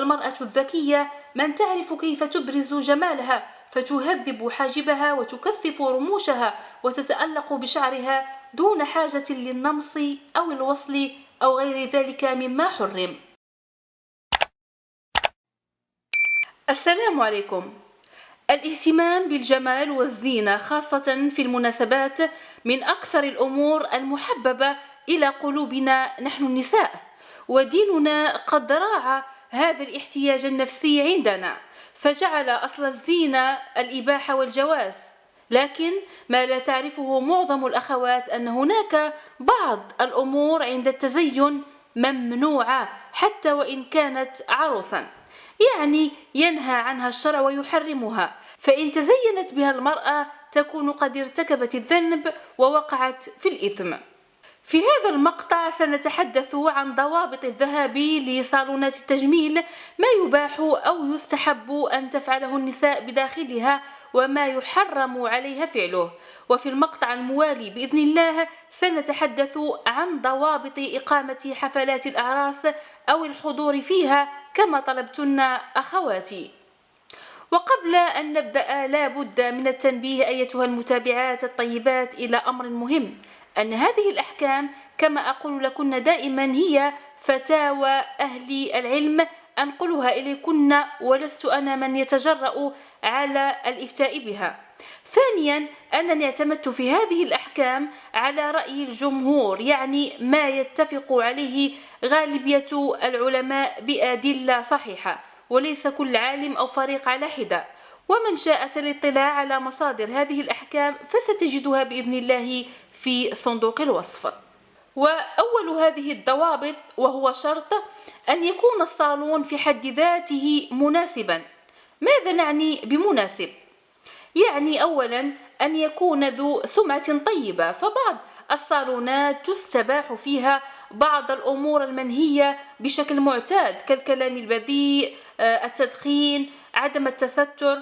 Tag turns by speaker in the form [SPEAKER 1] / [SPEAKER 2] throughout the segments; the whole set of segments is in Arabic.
[SPEAKER 1] فالمرأة الذكية من تعرف كيف تبرز جمالها، فتهذب حاجبها وتكثف رموشها وتتألق بشعرها دون حاجة للنمص أو الوصل أو غير ذلك مما حرم. السلام عليكم. الاهتمام بالجمال والزينة خاصة في المناسبات من أكثر الأمور المحببة إلى قلوبنا نحن النساء، وديننا قد راعى هذا الاحتياج النفسي عندنا، فجعل أصل الزينة الإباحة والجواز. لكن ما لا تعرفه معظم الأخوات أن هناك بعض الأمور عند التزين ممنوعة حتى وإن كانت عروسا، يعني ينهى عنها الشرع ويحرمها، فإن تزينت بها المرأة تكون قد ارتكبت الذنب ووقعت في الإثم. في هذا المقطع سنتحدث عن ضوابط الذهاب لصالونات التجميل، ما يباح أو يستحب أن تفعله النساء بداخلها وما يحرم عليها فعله. وفي المقطع الموالي بإذن الله سنتحدث عن ضوابط إقامة حفلات الأعراس أو الحضور فيها كما طلبتن أخواتي. وقبل أن نبدأ لا بد من التنبيه أيتها المتابعات الطيبات إلى أمر مهم، أن هذه الأحكام كما أقول لكن دائما هي فتاوى أهل العلم أنقلها إليكن، ولست أنا من يتجرأ على الإفتاء بها. ثانيا أنني اعتمدت في هذه الأحكام على رأي الجمهور، يعني ما يتفق عليه غالبية العلماء بأدلة صحيحة، وليس كل عالم أو فريق على حدة. ومن شاءت الاطلاع على مصادر هذه الأحكام فستجدها بإذن الله في صندوق الوصف. وأول هذه الضوابط وهو شرط أن يكون الصالون في حد ذاته مناسبا. ماذا نعني بمناسب؟ يعني أولا أن يكون ذو سمعة طيبة، فبعض الصالونات تستباح فيها بعض الأمور المنهية بشكل معتاد كالكلام البذيء، التدخين، عدم التستر،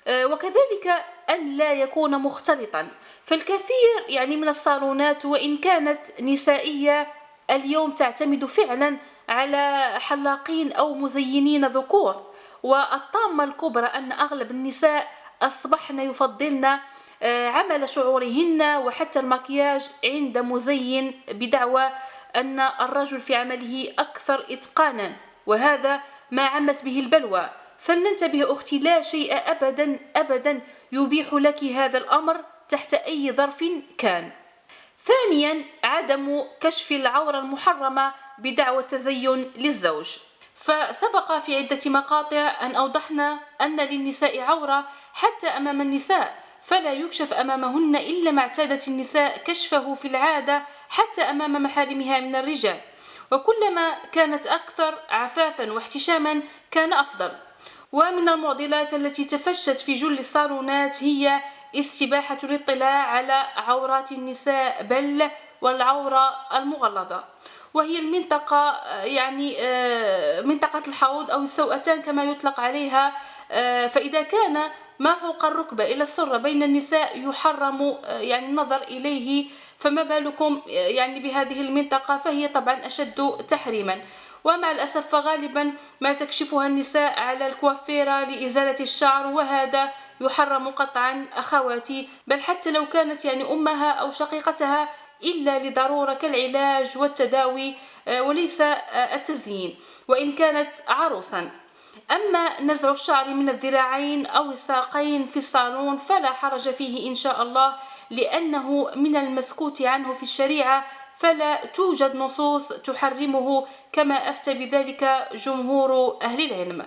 [SPEAKER 1] وكذلك أن لا يكون مختلطا. فالكثير يعني من الصالونات وإن كانت نسائية اليوم تعتمد فعلا على حلاقين أو مزينين ذكور، والطامة الكبرى أن أغلب النساء أصبحن يفضلن عمل شعورهن وحتى المكياج عند مزين بدعوى أن الرجل في عمله أكثر إتقانا، وهذا ما عمت به البلوى. فلننتبه أختي، لا شيء أبدا أبدا يبيح لك هذا الأمر تحت أي ظرف كان. ثانيا عدم كشف العورة المحرمة بدعوى التزين للزوج، فسبق في عدة مقاطع أن أوضحنا أن للنساء عورة حتى أمام النساء، فلا يكشف أمامهن إلا ما اعتادت النساء كشفه في العادة حتى أمام محارمها من الرجال، وكلما كانت أكثر عفافا واحتشاما كان أفضل. ومن المعضلات التي تفشت في جل الصالونات هي استباحة الاطلاع على عورات النساء، بل والعورة المغلظة، وهي المنطقة يعني منطقة الحوض أو السوأتان كما يطلق عليها. فإذا كان ما فوق الركبة إلى السرة بين النساء يحرم يعني النظر إليه، فما بالكم يعني بهذه المنطقة، فهي طبعا أشد تحريما. ومع الأسف فغالبا ما تكشفها النساء على الكوافيرة لإزالة الشعر، وهذا يحرم قطعا أخواتي، بل حتى لو كانت يعني أمها أو شقيقتها إلا لضرورة كالعلاج والتداوي وليس التزيين وإن كانت عروسا. أما نزع الشعر من الذراعين أو الساقين في الصالون فلا حرج فيه إن شاء الله، لأنه من المسكوت عنه في الشريعة، فلا توجد نصوص تحرمه كما أفتى بذلك جمهور أهل العلم.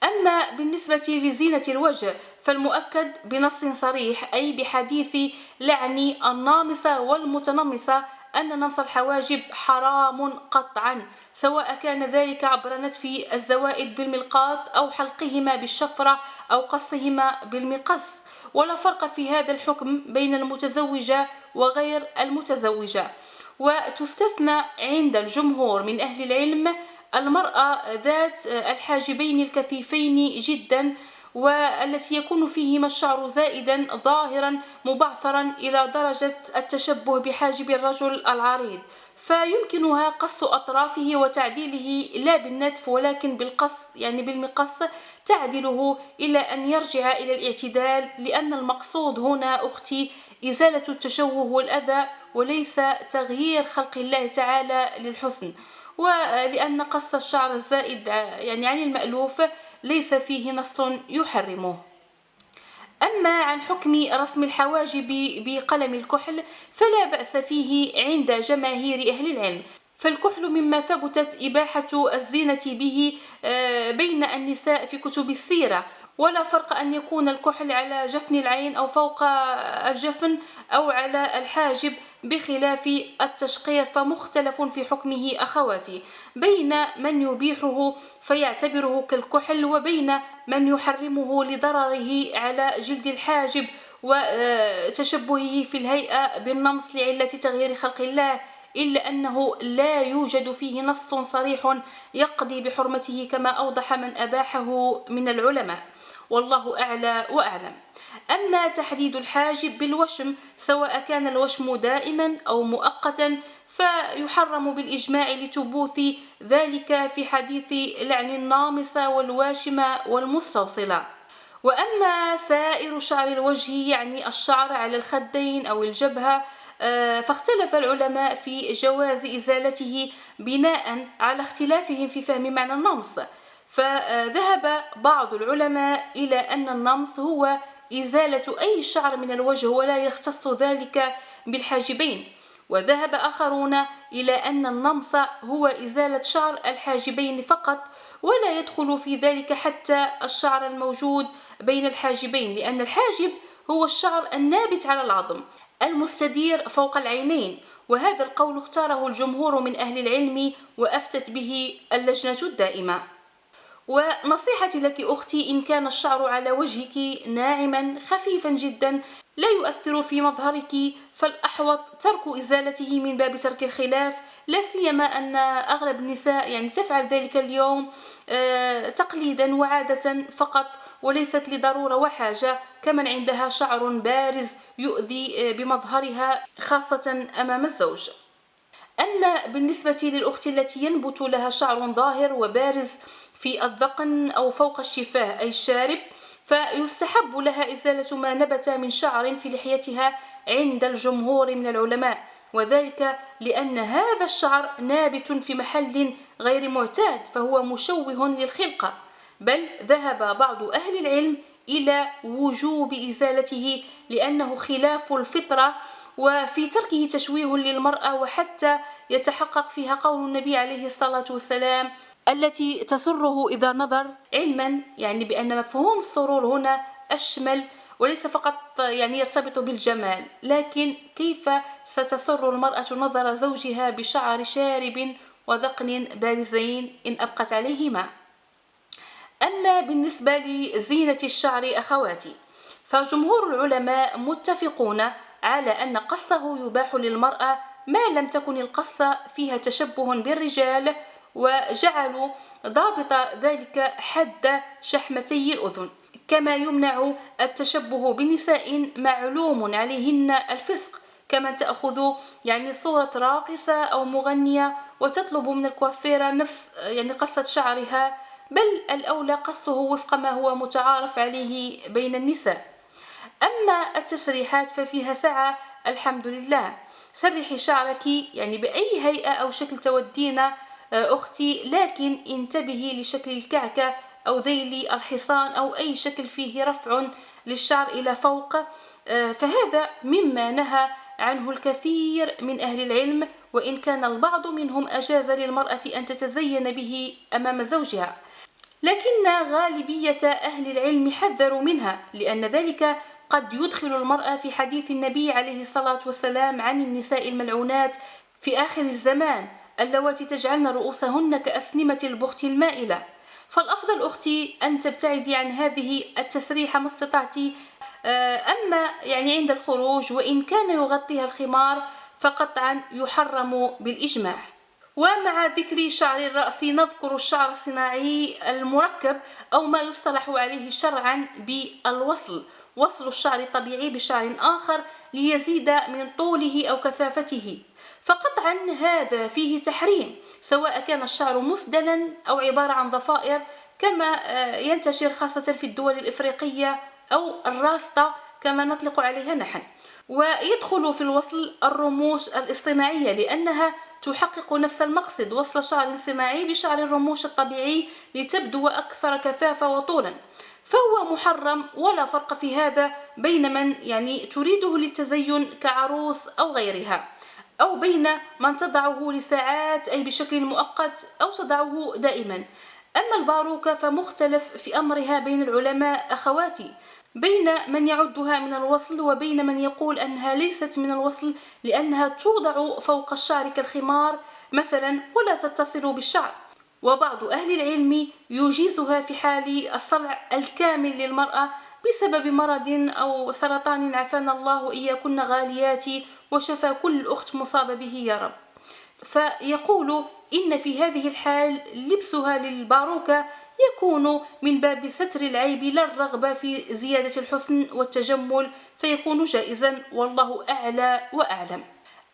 [SPEAKER 1] أما بالنسبة لزينة الوجه فالمؤكد بنص صريح أي بحديث لعن النامصة والمتنمصة أن نمص الحواجب حرام قطعا، سواء كان ذلك عبر نتف الزوائد بالملقاط أو حلقهما بالشفرة أو قصهما بالمقص، ولا فرق في هذا الحكم بين المتزوجة وغير المتزوجة. وتستثنى عند الجمهور من أهل العلم المرأة ذات الحاجبين الكثيفين جدا، والتي يكون فيهما الشعر زائدا ظاهرا مبعثرا إلى درجة التشبه بحاجب الرجل العريض، فيمكنها قص أطرافه وتعديله لا بالنتف ولكن بالقص، يعني بالمقص، تعدله إلى أن يرجع إلى الاعتدال، لأن المقصود هنا أختي إزالة التشوه والأذى وليس تغيير خلق الله تعالى للحسن. ولأن قص الشعر الزائد يعني عن المألوف ليس فيه نص يحرمه. أما عن حكم رسم الحواجب بقلم الكحل فلا بأس فيه عند جماهير أهل العلم، فالكحل مما ثبتت إباحة الزينة به بين النساء في كتب السيرة، ولا فرق أن يكون الكحل على جفن العين أو فوق الجفن أو على الحاجب، بخلاف التشقير فمختلف في حكمه أخواتي، بين من يبيحه فيعتبره كالكحل وبين من يحرمه لضرره على جلد الحاجب وتشبهه في الهيئة بالنمص لعلة تغيير خلق الله، إلا أنه لا يوجد فيه نص صريح يقضي بحرمته كما أوضح من أباحه من العلماء، والله أعلى وأعلم. أما تحديد الحاجب بالوشم سواء كان الوشم دائما أو مؤقتا فيحرم بالإجماع لثبوت ذلك في حديث لعن النامصة والواشمة والمستوصلة. وأما سائر شعر الوجه يعني الشعر على الخدين أو الجبهة فاختلف العلماء في جواز إزالته بناء على اختلافهم في فهم معنى النمص، فذهب بعض العلماء إلى أن النمص هو إزالة أي شعر من الوجه ولا يختص ذلك بالحاجبين، وذهب آخرون إلى أن النمص هو إزالة شعر الحاجبين فقط ولا يدخل في ذلك حتى الشعر الموجود بين الحاجبين، لأن الحاجب هو الشعر النابت على العظم المستدير فوق العينين، وهذا القول اختاره الجمهور من أهل العلم وأفتت به اللجنة الدائمة. ونصيحتي لك أختي، إن كان الشعر على وجهك ناعما خفيفا جدا لا يؤثر في مظهرك فالأحوط ترك إزالته من باب ترك الخلاف، لا سيما أن أغلب النساء يعني تفعل ذلك اليوم تقليدا وعادة فقط وليست لضرورة وحاجة، كمن عندها شعر بارز يؤذي بمظهرها خاصة أمام الزوج. أما بالنسبة للأخت التي ينبت لها شعر ظاهر وبارز في الذقن أو فوق الشفاه أي الشارب فيستحب لها إزالة ما نبت من شعر في لحيتها عند الجمهور من العلماء، وذلك لأن هذا الشعر نابت في محل غير معتاد فهو مشوه للخلقة، بل ذهب بعض أهل العلم إلى وجوب إزالته لأنه خلاف الفطرة وفي تركه تشويه للمرأة، وحتى يتحقق فيها قول النبي عليه الصلاة والسلام التي تسره إذا نظر، علما يعني بأن مفهوم السرور هنا أشمل وليس فقط يعني يرتبط بالجمال، لكن كيف ستسر المرأة نظر زوجها بشعر شارب وذقن بارزين إن أبقت عليهما. أما بالنسبة لزينة الشعر أخواتي فجمهور العلماء متفقون على أن قصه يباح للمرأة ما لم تكن القصة فيها تشبه بالرجال، وجعلوا ضابط ذلك حد شحمتي الأذن، كما يمنع التشبه بنساء معلوم عليهن الفسق، كما تأخذ يعني صورة راقصة أو مغنية وتطلب من الكوافيرة نفس يعني قصة شعرها، بل الأولى قصه وفق ما هو متعارف عليه بين النساء. أما التسريحات ففيها سعة الحمد لله، سرحي شعرك يعني بأي هيئة أو شكل تودين أختي، لكن انتبهي لشكل الكعكة أو ذيل الحصان أو أي شكل فيه رفع للشعر إلى فوق، فهذا مما نهى عنه الكثير من أهل العلم، وإن كان البعض منهم أجاز للمرأة أن تتزين به أمام زوجها، لكن غالبية أهل العلم حذروا منها، لأن ذلك قد يدخل المرأة في حديث النبي عليه الصلاة والسلام عن النساء الملعونات في آخر الزمان اللواتي تجعلن رؤوسهن كأسنمة البخت المائلة. فالأفضل أختي أن تبتعدي عن هذه التسريحة ما استطعتي، أما يعني عند الخروج وإن كان يغطيها الخمار فقطعا يحرم بالإجماع. ومع ذكر شعر الرأس نذكر الشعر الصناعي المركب أو ما يصطلح عليه شرعا بالوصل، وصل الشعر الطبيعي بشعر آخر ليزيد من طوله أو كثافته، فقطعا هذا فيه تحريم، سواء كان الشعر مسدلا أو عبارة عن ضفائر، كما ينتشر خاصة في الدول الإفريقية، أو الراستة كما نطلق عليها نحن. ويدخل في الوصل الرموش الاصطناعية، لأنها تحقق نفس المقصد، وصل الشعر الاصطناعي بشعر الرموش الطبيعي لتبدو أكثر كثافة وطولا. فهو محرم، ولا فرق في هذا بين من تريده للتزين كعروس أو غيرها، أو بين من تضعه لساعات أي بشكل مؤقت، أو تضعه دائما. أما الباروكة فمختلف في أمرها بين العلماء أخواتي، بين من يعدها من الوصل وبين من يقول أنها ليست من الوصل، لأنها توضع فوق الشعر كالخمار مثلا ولا تتصل بالشعر. وبعض أهل العلم يجيزها في حال الصلع الكامل للمرأة بسبب مرض أو سرطان، عافانا الله وإياكن غالياتي، وشفى كل أخت مصابة به يا رب. فيقول إن في هذه الحال لبسها للباروكة يكون من باب ستر العيب، لا الرغبة في زيادة الحسن والتجمل، فيكون جائزا، والله أعلى وأعلم.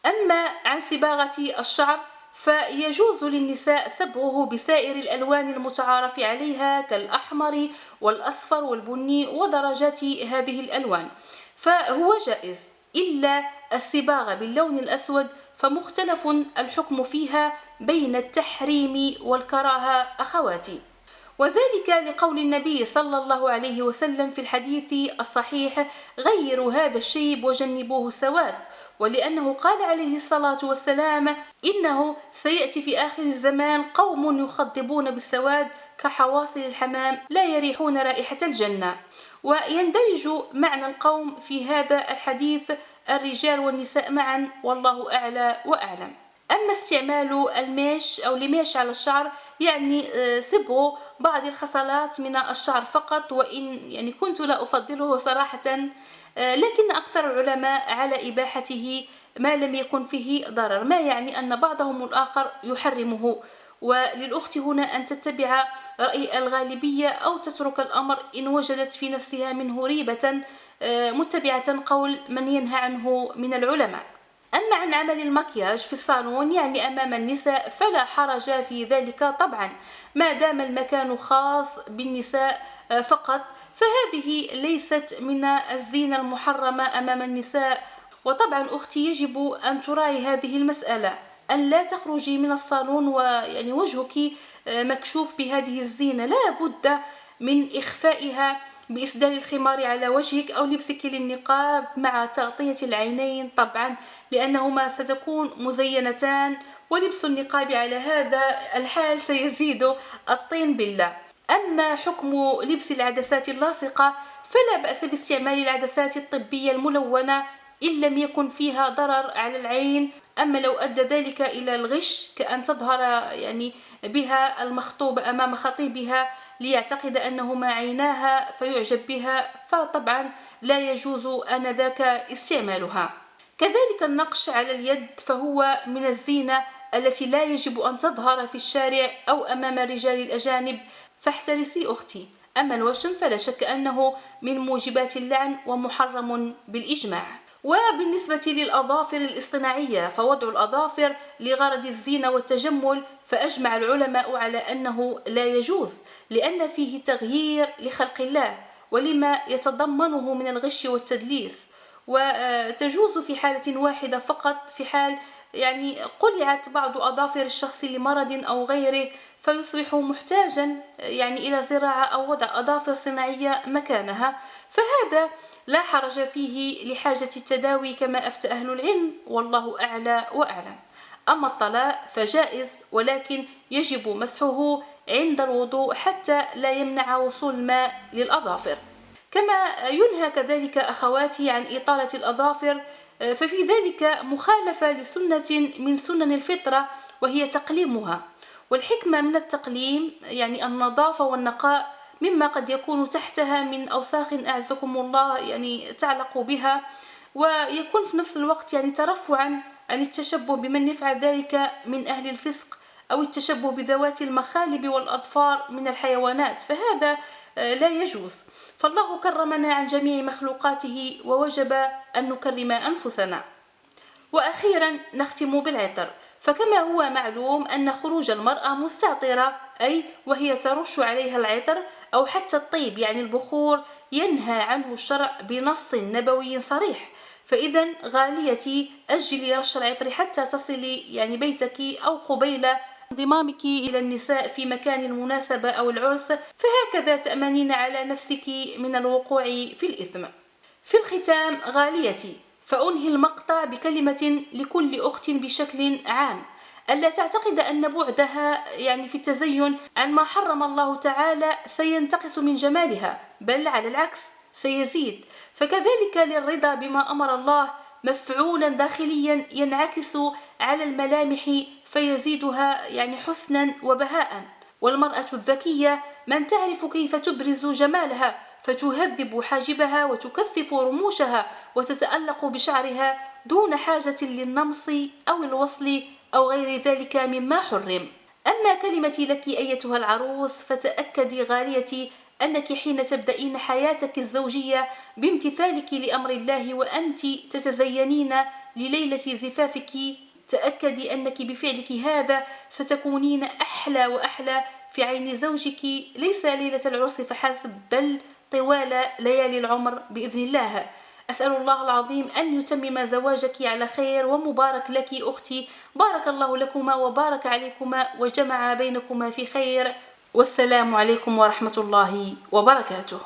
[SPEAKER 1] أما عن صباغة الشعر فيجوز للنساء صبغه بسائر الألوان المتعارف عليها كالأحمر والأصفر والبني ودرجات هذه الألوان، فهو جائز، إلا الصباغة باللون الأسود فمختلف الحكم فيها بين التحريم والكراهة أخواتي، وذلك لقول النبي صلى الله عليه وسلم في الحديث الصحيح: غيروا هذا الشيب وجنبوه السواد، ولأنه قال عليه الصلاة والسلام: إنه سيأتي في آخر الزمان قوم يخضبون بالسواد كحواصل الحمام لا يريحون رائحة الجنة. ويندرج معنى القوم في هذا الحديث الرجال والنساء معا، والله أعلى وأعلم. أما استعمال الميش أو الميش على الشعر صبغ بعض الخصلات من الشعر فقط، وإن كنت لا أفضله صراحة، لكن أكثر العلماء على إباحته ما لم يكن فيه ضرر، ما يعني أن بعضهم الآخر يحرمه. وللأخت هنا أن تتبع رأي الغالبية أو تترك الأمر إن وجدت في نفسها منه ريبة، متبعة قول من ينهى عنه من العلماء. أما عن عمل المكياج في الصالون أمام النساء فلا حرج في ذلك طبعا، ما دام المكان خاص بالنساء فقط، فهذه ليست من الزينة المحرمة أمام النساء. وطبعا أختي يجب أن تراعي هذه المسألة، أن لا تخرجي من الصالون وجهك مكشوف بهذه الزينة، لا بد من إخفائها بإسدال الخمار على وجهك أو لبسك للنقاب مع تغطية العينين طبعا، لأنهما ستكون مزينتان، ولبس النقاب على هذا الحال سيزيد الطين بالله. أما حكم لبس العدسات اللاصقة فلا بأس باستعمال العدسات الطبية الملونة إن لم يكن فيها ضرر على العين. أما لو أدى ذلك إلى الغش، كأن تظهر بها المخطوبة أمام خطيبها ليعتقد أنهما عيناها فيعجب بها، فطبعا لا يجوز آنذاك استعمالها. كذلك النقش على اليد فهو من الزينة التي لا يجب أن تظهر في الشارع أو أمام الرجال الأجانب، فاحترسي أختي. أما الوشم فلا شك أنه من موجبات اللعن ومحرم بالإجماع. وبالنسبة للأظافر الاصطناعية فوضع الأظافر لغرض الزينة والتجمل، فأجمع العلماء على أنه لا يجوز، لأن فيه تغيير لخلق الله ولما يتضمنه من الغش والتدليس، وتجوز في حالة واحدة فقط، في حال قلعت بعض أظافر الشخص لمرض أو غيره فيصبح محتاجا إلى زراعة أو وضع أظافر صناعية مكانها، فهذا لا حرج فيه لحاجة التداوي كما أفتى أهل العلم، والله أعلى وأعلم. أما الطلاء فجائز، ولكن يجب مسحه عند الوضوء حتى لا يمنع وصول الماء للأظافر. كما ينهى كذلك أخواتي عن إطالة الأظافر، ففي ذلك مخالفة لسنة من سنن الفطرة وهي تقليمها. والحكمة من التقليم النظافة والنقاء مما قد يكون تحتها من أوساخ أعزكم الله تعلق بها، ويكون في نفس الوقت ترفعا عن التشبه بمن يفعل ذلك من أهل الفسق، أو التشبه بذوات المخالب والأظفار من الحيوانات، فهذا لا يجوز. فالله كرمنا عن جميع مخلوقاته ووجب أن نكرم أنفسنا. وأخيرا نختم بالعطر. فكما هو معلوم أن خروج المرأة مستعطرة، أي وهي ترش عليها العطر أو حتى الطيب يعني البخور، ينهى عنه الشرع بنص نبوي صريح. فإذا غاليتي أجلي رش العطر حتى تصلي يعني بيتك أو قبيل انضمامك إلى النساء في مكان المناسبة أو العرس، فهكذا تأمنين على نفسك من الوقوع في الإثم. في الختام غاليتي، فأنهي المقطع بكلمة لكل أخت بشكل عام، ألا تعتقد أن بعدها يعني في التزين عن ما حرم الله تعالى سينتقص من جمالها، بل على العكس سيزيد. فكذلك للرضا بما أمر الله مفعولا داخليا ينعكس على الملامح فيزيدها يعني حسنا وبهاء. والمرأة الذكية من تعرف كيف تبرز جمالها، فتهذب حاجبها وتكثف رموشها وتتألق بشعرها دون حاجة للنمص أو الوصل أو غير ذلك مما حرم. أما كلمتي لك أيتها العروس، فتأكدي غاليتي أنك حين تبدأين حياتك الزوجية بامتثالك لأمر الله وأنت تتزينين لليلة زفافك، تأكدي أنك بفعلك هذا ستكونين أحلى وأحلى في عين زوجك، ليس ليلة العرس فحسب بل طوال ليالي العمر بإذن الله. أسأل الله العظيم أن يتمم زواجك على خير ومبارك لك أختي، بارك الله لكما وبارك عليكما وجمع بينكما في خير، والسلام عليكم ورحمة الله وبركاته.